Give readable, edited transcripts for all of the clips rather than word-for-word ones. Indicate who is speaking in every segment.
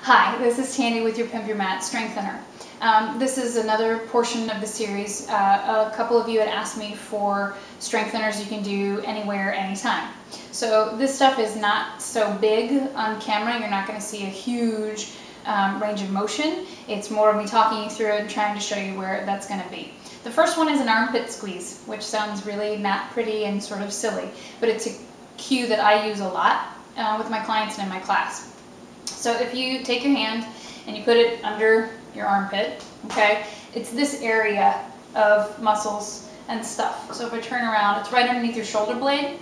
Speaker 1: Hi, this is Tandy with your Pimp Your Mat Strengthener. This is another portion of the series. A couple of you had asked me for strengtheners you can do anywhere, anytime. So this stuff is not so big on camera. You're not going to see a huge range of motion. It's more of me talking you through it and trying to show you where that's going to be. The first one is an armpit squeeze, which sounds really not pretty and sort of silly, but it's a cue that I use a lot with my clients and in my class. So if you take your hand and you put it under your armpit, okay, it's this area of muscles and stuff. So if I turn around, it's right underneath your shoulder blade,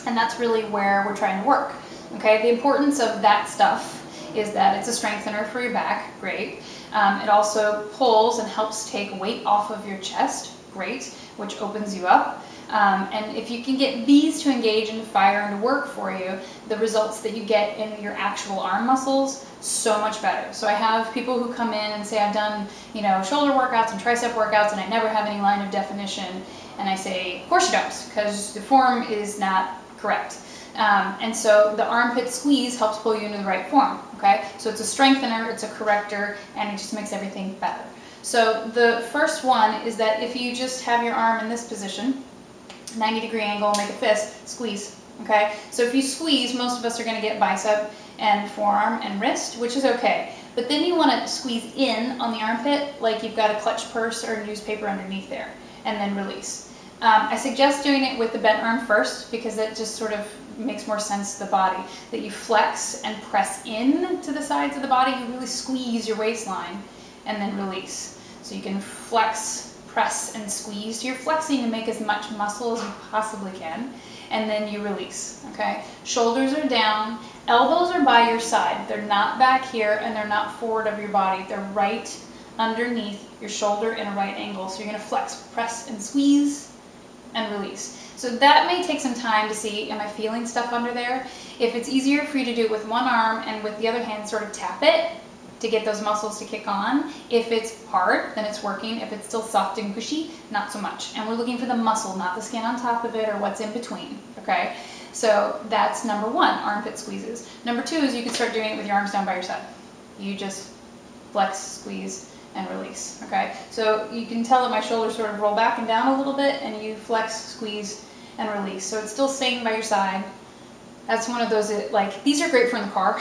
Speaker 1: and that's really where we're trying to work. Okay, the importance of that stuff is that it's a strengthener for your back, great. It also pulls and helps take weight off of your chest, great, which opens you up. And if you can get these to engage and fire and to work for you, the results that you get in your actual arm muscles, so much better. So I have people who come in and say, I've done, shoulder workouts and tricep workouts and I never have any line of definition. And I say, of course you don't, because the form is not correct. And so the armpit squeeze helps pull you into the right form, okay? So it's a strengthener, it's a corrector, and it just makes everything better. So the first one is that if you just have your arm in this position, 90-degree angle, make a fist, squeeze, okay? So if you squeeze, most of us are going to get bicep and forearm and wrist, which is okay. But then you want to squeeze in on the armpit like you've got a clutch purse or newspaper underneath there, and then release. I suggest doing it with the bent arm first because that just sort of makes more sense to the body, that you flex and press in to the sides of the body, you really squeeze your waistline, and then release. So you can flex, press, and squeeze. You're flexing to make as much muscle as you possibly can, and then you release, okay? Shoulders are down, elbows are by your side. They're not back here, and they're not forward of your body. They're right underneath your shoulder in a right angle. So you're gonna flex, press, and squeeze, and release. So that may take some time to see, am I feeling stuff under there? If it's easier for you to do it with one arm and with the other hand sort of tap it to get those muscles to kick on. If it's hard, then it's working. If it's still soft and cushy, not so much. And we're looking for the muscle, not the skin on top of it or what's in between, okay? So that's number one, armpit squeezes. Number two is you can start doing it with your arms down by your side. You just flex, squeeze, and release, okay? So you can tell that my shoulders sort of roll back and down a little bit, and you flex, squeeze, and release. So it's still staying by your side. That's one of those that, like, these are great for in the car,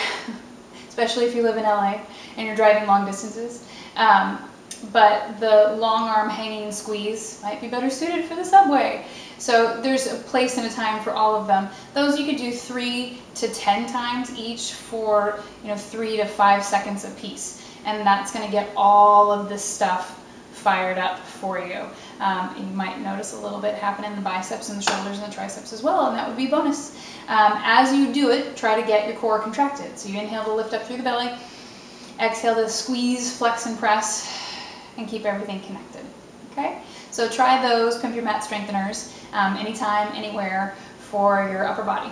Speaker 1: especially if you live in LA and you're driving long distances. But the long arm hanging squeeze might be better suited for the subway. So there's a place and a time for all of them. Those you could do 3 to 10 times each for 3 to 5 seconds a piece. And that's going to get all of this stuff fired up for you. You might notice a little bit happen in the biceps and the shoulders and the triceps as well, and that would be a bonus. As you do it, try to get your core contracted. So you inhale to lift up through the belly, exhale to squeeze, flex, and press, and keep everything connected. Okay? So try those Pimp Your Mat strengtheners anytime, anywhere for your upper body.